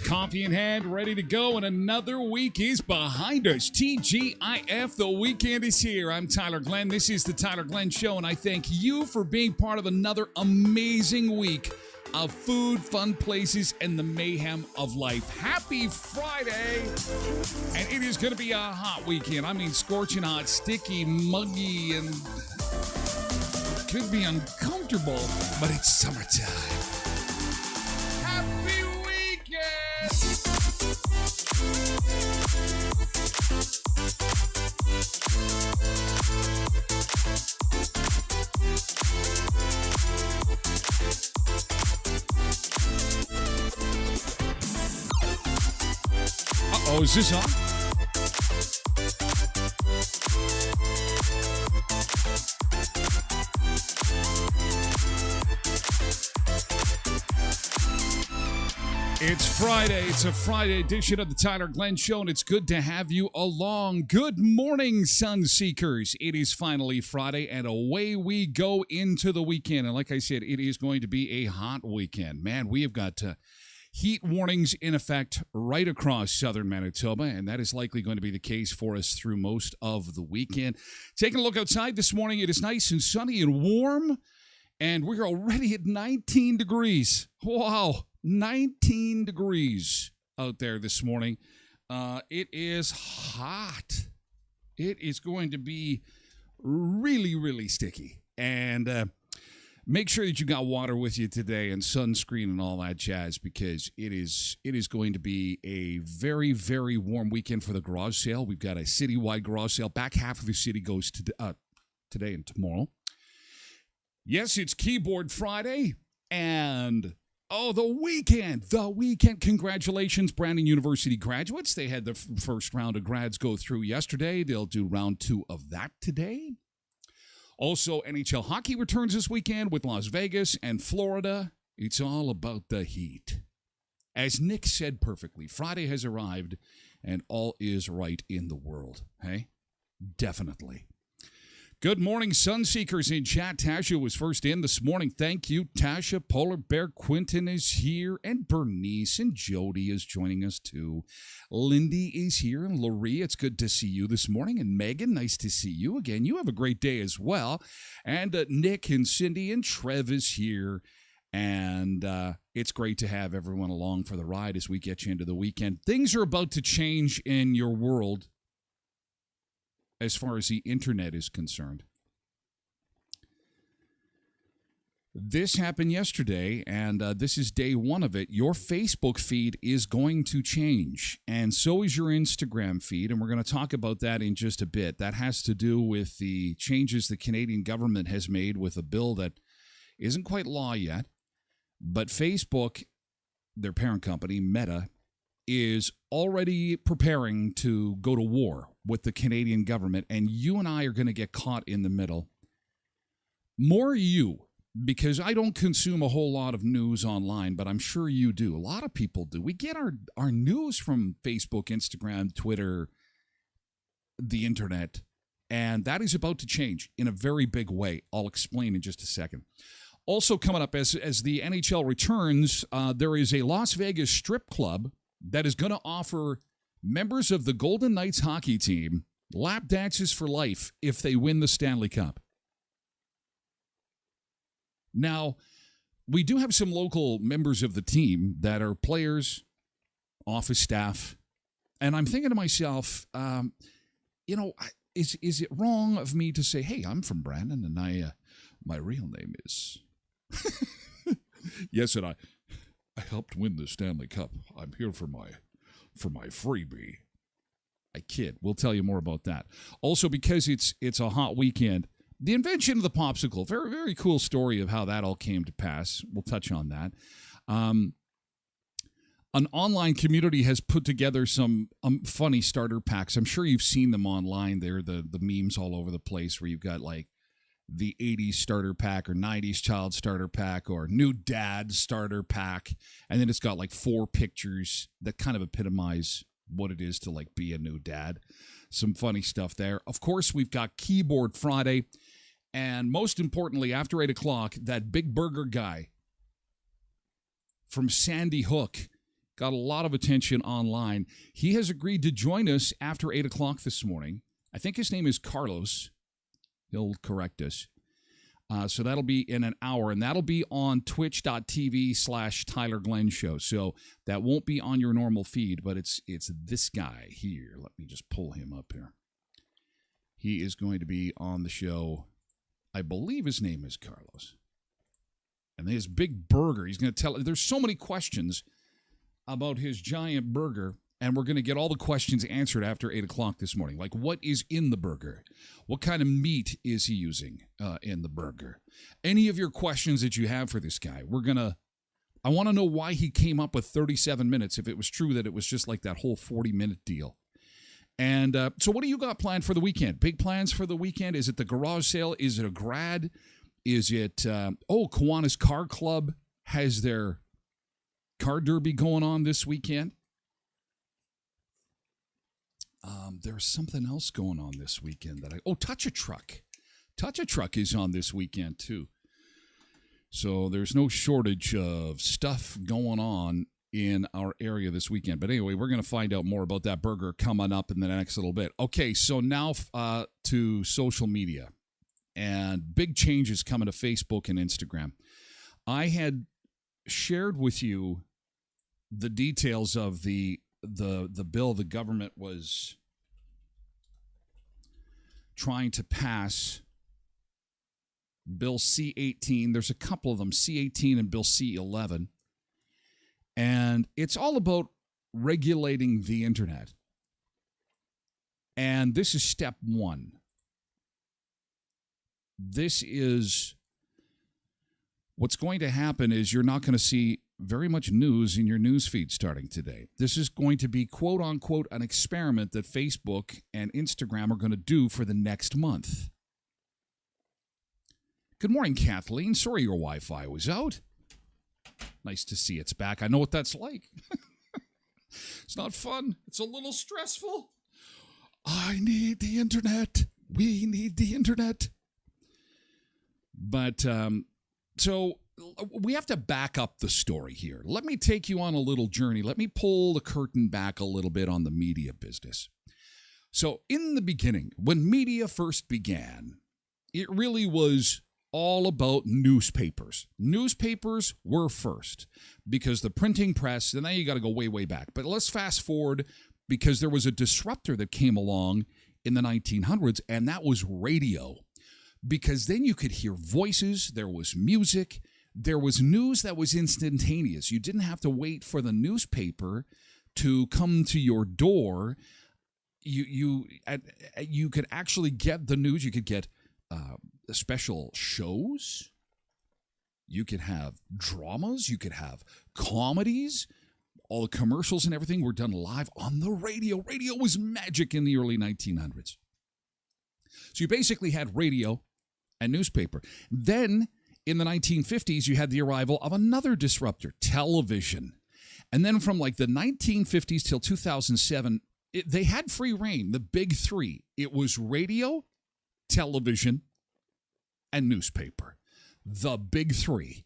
Coffee in hand, ready to go, and another week is behind us. TGIF, the weekend is here. I'm Tyler Glenn. This is the Tyler Glenn Show, and I thank you for being part of another amazing week of food, fun places, and the mayhem of life. Happy Friday! And it is going to be a hot weekend. I mean, scorching hot, sticky, muggy, and could be uncomfortable, but it's summertime. Happy weekend! Uh-oh, is this on? It's Friday. It's a Friday edition of the Tyler Glenn Show, and it's good to have you along. Good morning, Sun Seekers. It is finally Friday, and away we go into the weekend. And like I said, it is going to be a hot weekend. Man, we have got heat warnings in effect right across southern Manitoba, and that is likely going to be the case for us through most of the weekend. Taking a look outside this morning, it is nice and sunny and warm, and we're already at 19 degrees. Wow. 19 degrees out there this morning. It is hot. It is going to be really, really sticky. And make sure that you got water with you today and sunscreen and all that jazz, because it is going to be a very, very warm weekend for the garage sale. We've got a citywide garage sale. Back half of the city goes to today and tomorrow. Yes, it's Keyboard Friday, and the weekend. Congratulations, Brandon University graduates. They had the first round of grads go through yesterday. They'll do round 2 of that today. Also, NHL hockey returns this weekend with Las Vegas and Florida. It's all about the heat. As Nick said perfectly, Friday has arrived and all is right in the world. Hey? Definitely. Good morning, Sun Seekers in chat. Tasha was first in this morning. Thank you, Tasha. Polar Bear Quinton is here, and Bernice and Jody is joining us too. Lindy is here, and Laurie, it's good to see you this morning. And Megan, nice to see you again. You have a great day as well. And Nick and Cindy and Trev is here. And it's great to have everyone along for the ride as we get you into the weekend. Things are about to change in your world as far as the internet is concerned. This happened yesterday, and this is day one of it. Your Facebook feed is going to change, and so is your Instagram feed, and we're going to talk about that in just a bit. That has to do with the changes the Canadian government has made with a bill that isn't quite law yet, but Facebook, their parent company, Meta, is already preparing to go to war with the Canadian government, and you and I are going to get caught in the middle. More you. Because I don't consume a whole lot of news online, but I'm sure you do. A lot of people do. We get our news from Facebook, Instagram, Twitter, the internet, and that is about to change in a very big way. I'll explain in just a second. Also coming up, as the NHL returns, there is a Las Vegas strip club that is going to offer members of the Golden Knights hockey team lap dances for life if they win the Stanley Cup. Now, we do have some local members of the team that are players, office staff, and I'm thinking to myself, is it wrong of me to say, hey, I'm from Brandon, and my real name is... Yes, and I helped win the Stanley Cup. I'm here for my freebie. I kid. We'll tell you more about that. Also, because it's a hot weekend, the invention of the popsicle, very, very cool story of how that all came to pass. We'll touch on that. An online community has put together some funny starter packs. I'm sure you've seen them online. They're the memes all over the place where you've got like the 80s starter pack or 90s child starter pack or new dad starter pack. And then it's got like 4 pictures that kind of epitomize what it is to like be a new dad. Some funny stuff there. Of course, we've got Keyboard Friday. And most importantly, after 8 o'clock, that Big Burger guy from Sandy Hook got a lot of attention online. He has agreed to join us after 8 o'clock this morning. I think his name is Carlos. He'll correct us. So that'll be in an hour, and that'll be on twitch.tv/Tyler Glenn Show. So that won't be on your normal feed, but it's this guy here. Let me just pull him up here. He is going to be on the show. I believe his name is Carlos. And his big burger, he's going to tell, there's so many questions about his giant burger, and we're going to get all the questions answered after 8 o'clock this morning. Like, what is in the burger? What kind of meat is he using in the burger? Any of your questions that you have for this guy, I want to know why he came up with 37 minutes, if it was true that it was just like that whole 40-minute deal. And so what do you got planned for the weekend? Big plans for the weekend? Is it the garage sale? Is it a grad? Is it, Kiwanis Car Club has their car derby going on this weekend. There's something else going on this weekend Touch a Truck. Touch a Truck is on this weekend too. So there's no shortage of stuff going on in our area this weekend. But anyway, we're going to find out more about that burger coming up in the next little bit. Okay, so now to social media. And big changes coming to Facebook and Instagram. I had shared with you the details of the bill the government was trying to pass, Bill C-18. There's a couple of them, C-18 and Bill C-11. And it's all about regulating the internet. And this is step one. This is what's going to happen is you're not going to see very much news in your news feed starting today. This is going to be, quote unquote, an experiment that Facebook and Instagram are going to do for the next month. Good morning, Kathleen. Sorry your Wi-Fi was out. Nice to see it's back. I know what that's like. It's not fun. It's a little stressful. I need the internet. We need the internet. But, so we have to back up the story here. Let me take you on a little journey. Let me pull the curtain back a little bit on the media business. So in the beginning, when media first began, it really was all about newspapers. Newspapers were first because the printing press, and now you got to go way, way back. But let's fast forward because there was a disruptor that came along in the 1900s, and that was radio. Because then you could hear voices, there was music, there was news that was instantaneous. You didn't have to wait for the newspaper to come to your door. You could actually get the news. You could get special shows. You could have dramas. You could have comedies. All the commercials and everything were done live on the radio. Radio was magic in the early 1900s. So you basically had radio and newspaper. Then in the 1950s, you had the arrival of another disruptor, television. And then from like the 1950s till 2007, they had free reign, the big three. It was radio, television, and newspaper. The big three.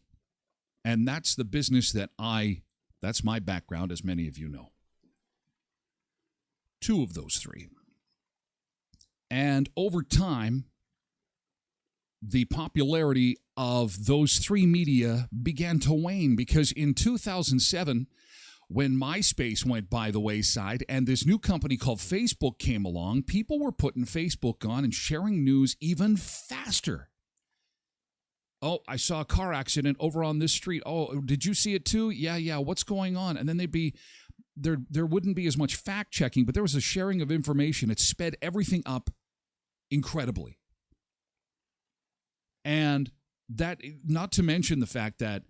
And that's the business that's my background, as many of you know. Two of those three. And over time, the popularity of those three media began to wane because in 2007, when MySpace went by the wayside and this new company called Facebook came along, people were putting Facebook on and sharing news even faster. Oh, I saw a car accident over on this street. Oh, did you see it too? Yeah. What's going on? And then there wouldn't be as much fact checking, but there was a sharing of information. It sped everything up incredibly. And that, not to mention the fact that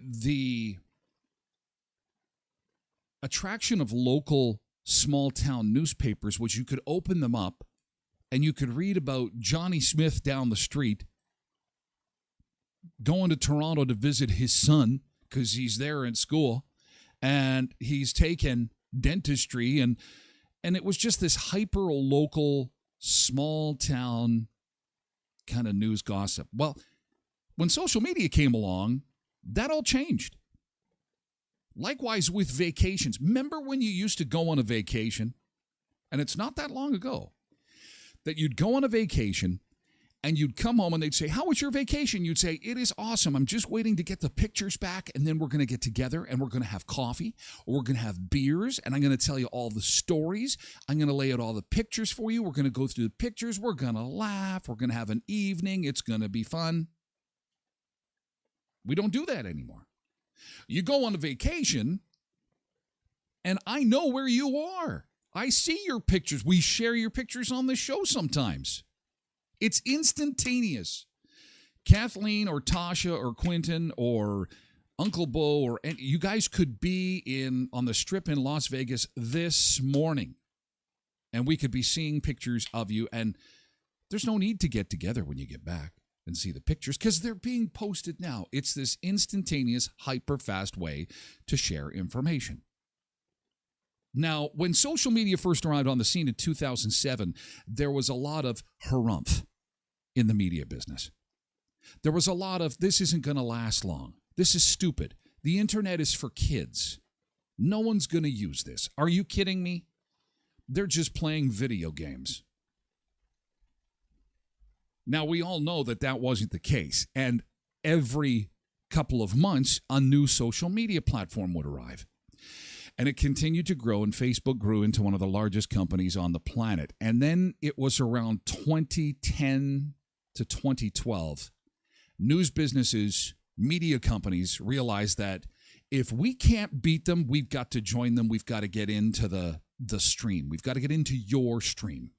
the attraction of local small town newspapers was you could open them up and you could read about Johnny Smith down the street going to Toronto to visit his son because he's there in school and he's taken dentistry and it was just this hyper local small town kind of news gossip. Well, when social media came along, that all changed. Likewise with vacations. Remember when you used to go on a vacation, and it's not that long ago, that you'd go on a vacation and you'd come home and they'd say, how was your vacation? You'd say, it is awesome. I'm just waiting to get the pictures back, and then we're going to get together and we're going to have coffee or we're going to have beers, and I'm going to tell you all the stories. I'm going to lay out all the pictures for you. We're going to go through the pictures. We're going to laugh. We're going to have an evening. It's going to be fun. We don't do that anymore. You go on a vacation, and I know where you are. I see your pictures. We share your pictures on the show sometimes. It's instantaneous. Kathleen or Tasha or Quentin or Uncle Bo or you guys could be on the Strip in Las Vegas this morning, and we could be seeing pictures of you, and there's no need to get together when you get back and see the pictures because they're being posted now. It's this instantaneous, hyper-fast way to share information. Now, when social media first arrived on the scene in 2007, there was a lot of harumph in the media business. There was a lot of, this isn't going to last long. This is stupid. The internet is for kids. No one's going to use this. Are you kidding me? They're just playing video games. Now, we all know that wasn't the case, and every couple of months, a new social media platform would arrive. And it continued to grow, and Facebook grew into one of the largest companies on the planet. And then it was around 2010 to 2012. News businesses, media companies realized that if we can't beat them, we've got to join them. We've got to get into the stream. We've got to get into your stream.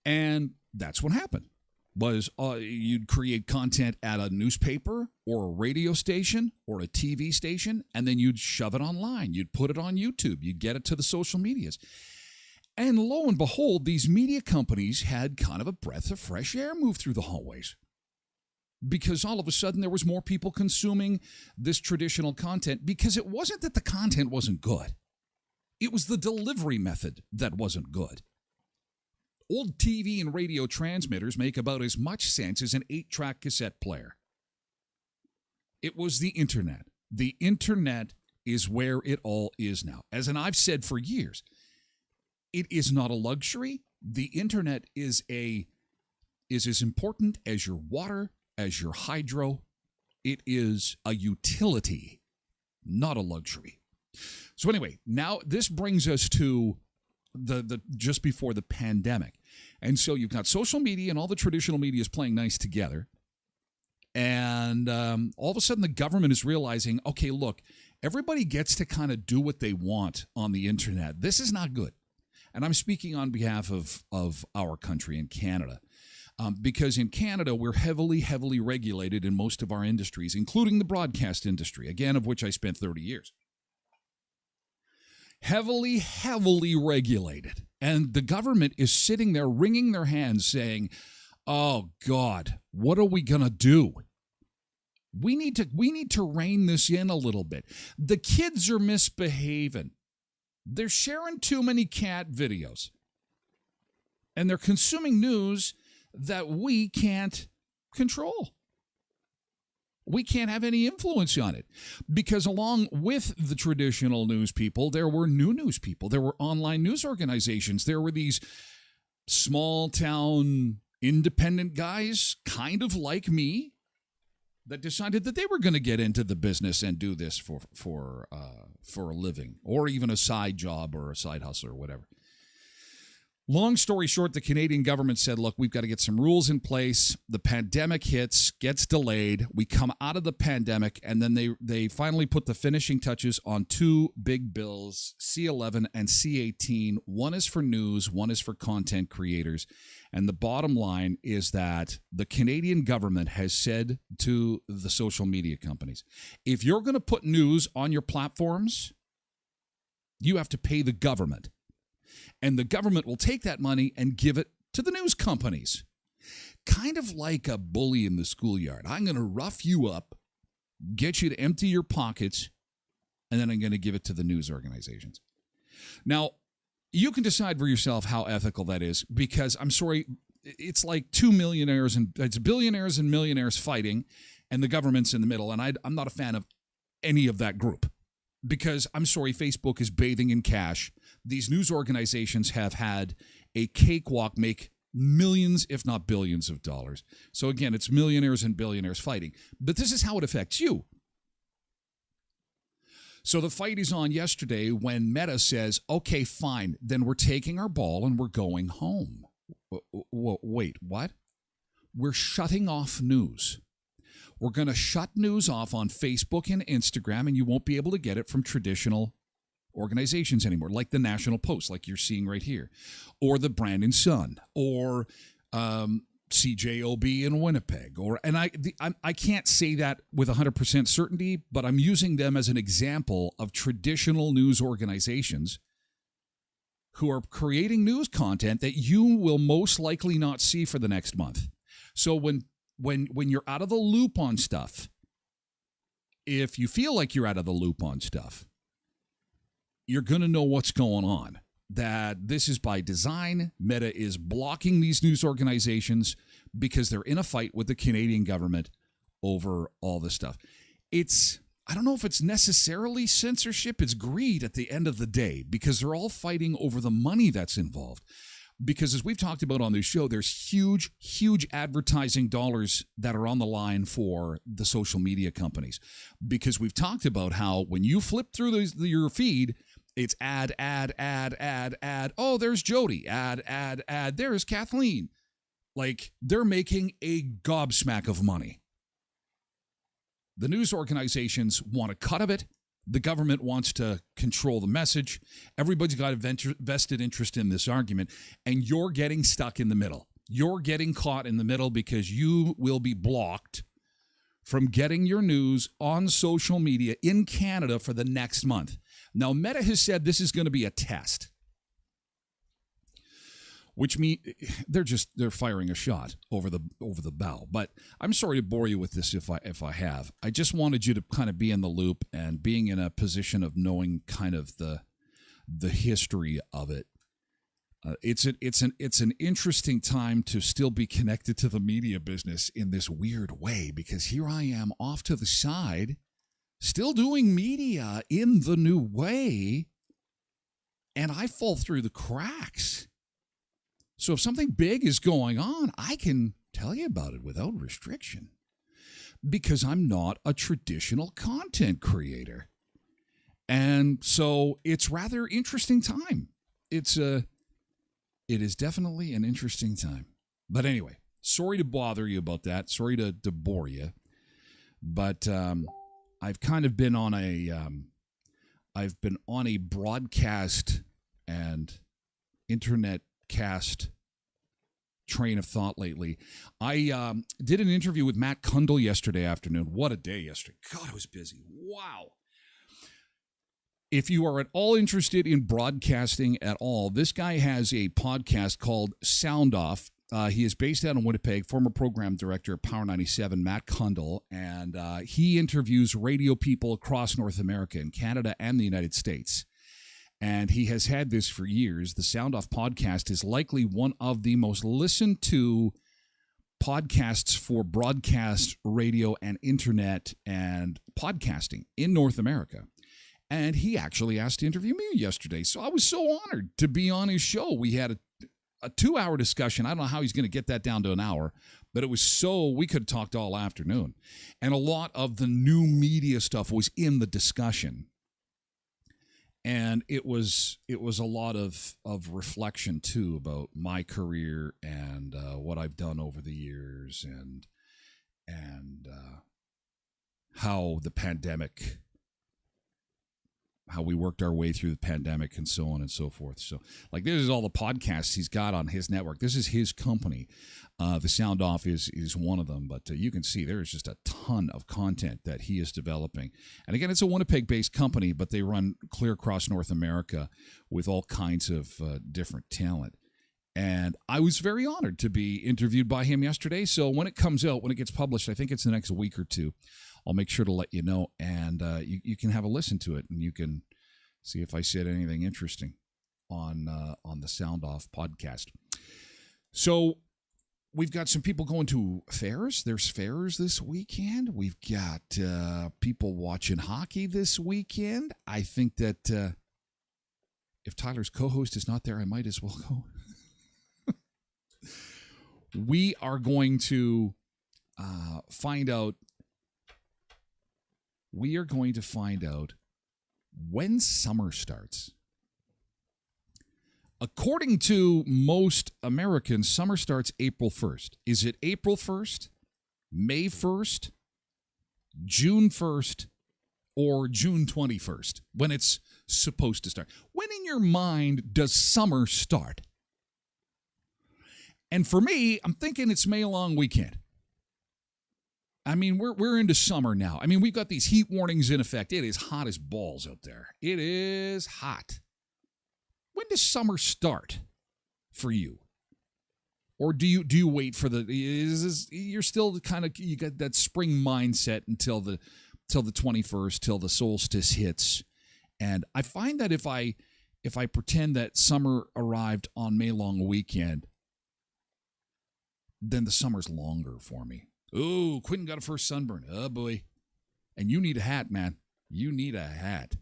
And that's what happened. Was you'd create content at a newspaper or a radio station or a TV station, and then you'd shove it online. You'd put it on YouTube. You'd get it to the social medias. And lo and behold, these media companies had kind of a breath of fresh air move through the hallways. Because all of a sudden there was more people consuming this traditional content, because it wasn't that the content wasn't good. It was the delivery method that wasn't good. Old TV and radio transmitters make about as much sense as an 8-track cassette player. It was the internet. The internet is where it all is now. As I've said for years, it is not a luxury. The internet is a is as important as your water, as your hydro. It is a utility, not a luxury. So anyway, now this brings us to the just before the pandemic. And so you've got social media and all the traditional media is playing nice together. And all of a sudden the government is realizing, okay, look, everybody gets to kind of do what they want on the internet. This is not good. And I'm speaking on behalf of our country in Canada. Because in Canada, we're heavily regulated in most of our industries, including the broadcast industry, again, of which I spent 30 years. Heavily regulated. And the government is sitting there wringing their hands saying, oh, God, what are we going to do? We need to rein this in a little bit. The kids are misbehaving. They're sharing too many cat videos. And they're consuming news that we can't control. We can't have any influence on it. Because along with the traditional news people, there were new news people. There were online news organizations. There were these small town independent guys, kind of like me, that decided that they were going to get into the business and do this for a living, or even a side job or a side hustle or whatever. Long story short, the Canadian government said, look, we've got to get some rules in place. The pandemic hits, gets delayed. We come out of the pandemic, and then they finally put the finishing touches on two big bills, C11 and C18. One is for news, one is for content creators. And the bottom line is that the Canadian government has said to the social media companies, if you're going to put news on your platforms, you have to pay the government. And the government will take that money and give it to the news companies. Kind of like a bully in the schoolyard. I'm going to rough you up, get you to empty your pockets, and then I'm going to give it to the news organizations. Now, you can decide for yourself how ethical that is, because I'm sorry, it's like two millionaires and it's billionaires and millionaires fighting, and the government's in the middle. And I'm not a fan of any of that group. Because, I'm sorry, Facebook is bathing in cash. These news organizations have had a cakewalk make millions, if not billions of dollars. So again, it's millionaires and billionaires fighting. But this is how it affects you. So the fight is on yesterday when Meta says, okay, fine, then we're taking our ball and we're going home. Wait, what? We're shutting off news. We're going to shut news off on Facebook and Instagram, and you won't be able to get it from traditional organizations anymore, like the National Post, like you're seeing right here, or the Brandon Sun, or CJOB in Winnipeg. I can't say that with 100% certainty, but I'm using them as an example of traditional news organizations who are creating news content that you will most likely not see for the next month. So when you're out of the loop on stuff, if you feel like you're out of the loop on stuff, you're going to know what's going on. That this is by design. Meta is blocking these news organizations because they're in a fight with the Canadian government over all this stuff. I don't know if it's necessarily censorship. It's greed at the end of the day, because they're all fighting over the money that's involved. Because as we've talked about on this show, there's huge advertising dollars that are on the line for the social media companies. Because we've talked about how when you flip through your feed, it's ad. Oh, there's Jody. Ad. There's Kathleen. Like, they're making a gobsmack of money. The news organizations want a cut of it. The government wants to control the message. Everybody's got a vested interest in this argument, and you're getting stuck in the middle. You're getting caught in the middle because you will be blocked from getting your news on social media in Canada for the next month. Now, Meta has said this is going to be a test, which means they're firing a shot over the bow. But I'm sorry to bore you with this if I have. I just wanted you to kind of be in the loop and being in a position of knowing kind of the history of it. It's an interesting time to still be connected to the media business in this weird way, because here I am off to the side, still doing media in the new way, and I fall through the cracks. So if something big is going on, I can tell you about it without restriction because I'm not a traditional content creator. And so it's rather interesting time. It is definitely an interesting time. But anyway, sorry to bother you about that. Sorry to bore you. But I've kind of been on a broadcast and internet cast train of thought lately. I did an interview with Matt Kundle yesterday afternoon. What a day yesterday. God, I was busy. Wow. If you are at all interested in broadcasting at all, this guy has a podcast called Sound Off. He is based out in Winnipeg, former program director at Power 97, Matt Kundle, and he interviews radio people across North America and Canada and the United States. And he has had this for years. The Sound Off podcast is likely one of the most listened to podcasts for broadcast radio and internet and podcasting in North America. And he actually asked to interview me yesterday. So I was so honored to be on his show. We had a 2-hour discussion. I don't know how he's going to get that down to an hour, but it was so we could have talked all afternoon. And a lot of the new media stuff was in the discussion. And it was a lot of reflection, too, about my career and what I've done over the years and how the pandemic, how we worked our way through the pandemic and so on and so forth. So, like, this is all the podcasts he's got on his network. This is his company. The Sound Off is one of them. But you can see there is just a ton of content that he is developing. And again, it's a Winnipeg-based company, but they run clear across North America with all kinds of different talent. And I was very honored to be interviewed by him yesterday. So when it comes out, when it gets published, I think it's the next week or two, I'll make sure to let you know, and you can have a listen to it, and you can see if I said anything interesting on the Sound Off podcast. So we've got some people going to fairs. There's fairs this weekend. We've got people watching hockey this weekend. I think that if Tyler's co-host is not there, I might as well go. We are going to find out. We are going to find out when summer starts. According to most Americans, summer starts April 1st. Is it April 1st, May 1st, June 1st, or June 21st when it's supposed to start? When in your mind does summer start? And for me, I'm thinking it's May long weekend. I mean, we're into summer now. I mean, we've got these heat warnings in effect. It is hot as balls out there. It is hot. When does summer start for you? Or do you wait for you're still kind of, you got that spring mindset until the 21st, till the solstice hits. And I find that if I pretend that summer arrived on May long weekend, then the summer's longer for me. Ooh, Quentin got a first sunburn. Oh, boy. And you need a hat, man. You need a hat.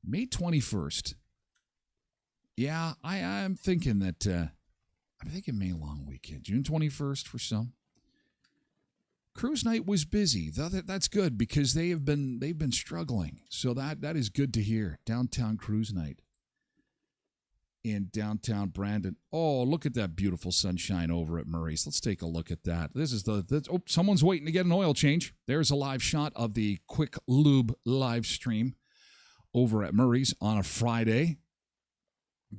May 21st. Yeah, I'm thinking that, I'm thinking May long weekend. June 21st for some. Cruise night was busy. That's good because they've been struggling. So that is good to hear. Downtown cruise night in downtown Brandon. Oh, look at that beautiful sunshine over at Murray's. Let's take a look at that. This is someone's waiting to get an oil change. There's a live shot of the Quick Lube live stream over at Murray's on a Friday.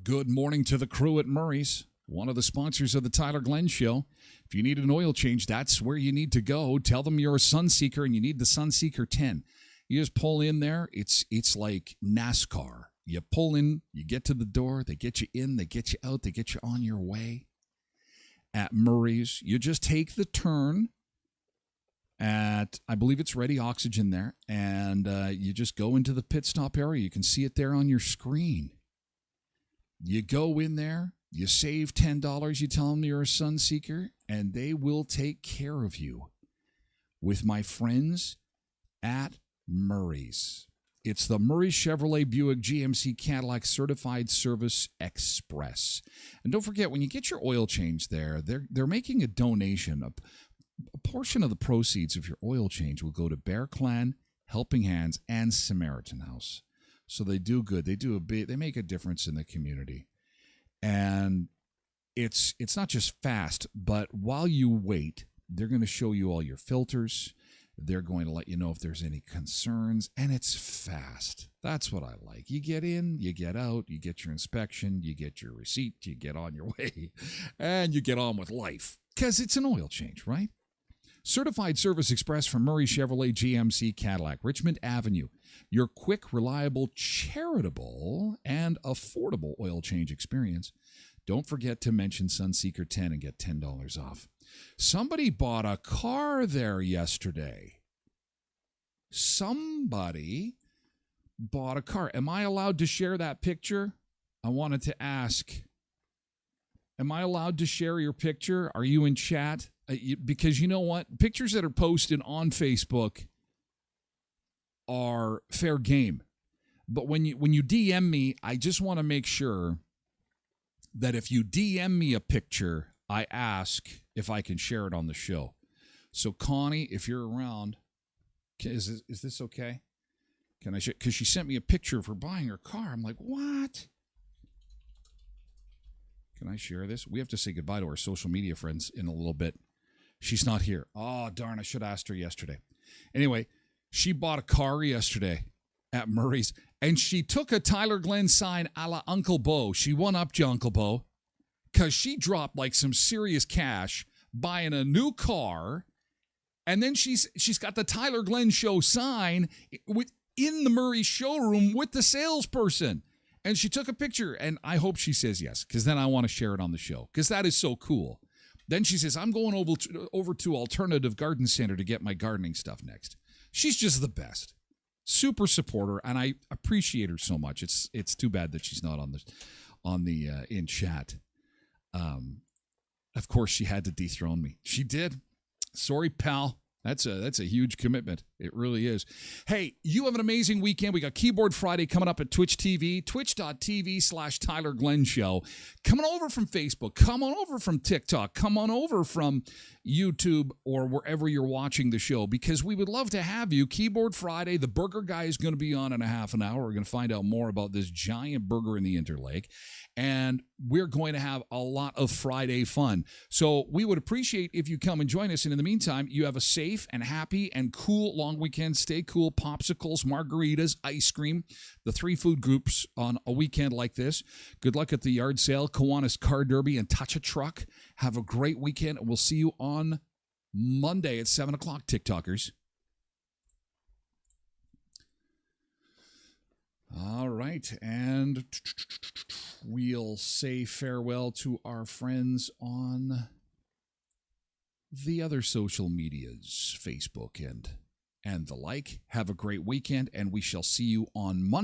Good morning to the crew at Murray's, one of the sponsors of the Tyler Glenn Show. If you need an oil change, that's where you need to go. Tell them you're a Sunseeker and you need the Sunseeker 10. You just pull in there. It's like NASCAR. You pull in, you get to the door, they get you in, they get you out, they get you on your way. At Murray's, you just take the turn at, I believe it's Ready Oxygen there, and you just go into the pit stop area. You can see it there on your screen. You go in there, you save $10, you tell them you're a Sunseeker, and they will take care of you with my friends at Murray's. It's the Murray Chevrolet Buick GMC Cadillac Certified Service Express. And don't forget, when you get your oil change there, they're making a donation. A portion of the proceeds of your oil change will go to Bear Clan, Helping Hands, and Samaritan House. So they do good. They make a difference in the community. And it's not just fast, but while you wait, they're going to show you all your filters. They're going to let you know if there's any concerns, and it's fast. That's what I like. You get in, you get out, you get your inspection, you get your receipt, you get on your way, and you get on with life because it's an oil change, right? Certified Service Express from Murray Chevrolet GMC Cadillac, Richmond Avenue. Your quick, reliable, charitable, and affordable oil change experience. Don't forget to mention Sunseeker 10 and get $10 off. Somebody bought a car there yesterday. Somebody bought a car. Am I allowed to share that picture? I wanted to ask. Am I allowed to share your picture? Are you in chat? Because you know what? Pictures that are posted on Facebook are fair game. But when you DM me, I just want to make sure that if you DM me a picture, I ask if I can share it on the show. So Connie, if you're around, is this okay? Can I share? Because she sent me a picture of her buying her car. I'm like, what? Can I share this? We have to say goodbye to our social media friends in a little bit. She's not here. Oh, darn, I should have asked her yesterday. Anyway, she bought a car yesterday at Murray's, and she took a Tyler Glenn sign a la Uncle Bo. She one-upped you, Uncle Bo, because she dropped like some serious cash buying a new car, and then she's got the Tyler Glenn Show sign in the Murray showroom with the salesperson. And she took a picture, and I hope she says yes, because then I want to share it on the show, because that is so cool. Then she says, I'm going over to Alternative Garden Center to get my gardening stuff next. She's just the best. Super supporter, and I appreciate her so much. It's too bad that she's not on the in chat. Of course, she had to dethrone me. She did. Sorry, pal. That's a huge commitment. It really is. Hey, you have an amazing weekend. We got Keyboard Friday coming up at Twitch TV, twitch.tv/Tyler Glenn Show. Come on over from Facebook. Come on over from TikTok. Come on over from YouTube or wherever you're watching the show, because we would love to have you. Keyboard Friday, the burger guy is going to be on in a half an hour. We're going to find out more about this giant burger in the Interlake. And we're going to have a lot of Friday fun. So we would appreciate if you come and join us. And in the meantime, you have a safe and happy and cool long weekend. Stay cool. Popsicles, margaritas, ice cream, the 3 food groups on a weekend like this. Good luck at the yard sale, Kiwanis Car Derby, and Touch a Truck. Have a great weekend. We'll see you on Monday at 7 o'clock, TikTokers. All right, and we'll say farewell to our friends on the other social medias, Facebook and the like. Have a great weekend, and we shall see you on Monday.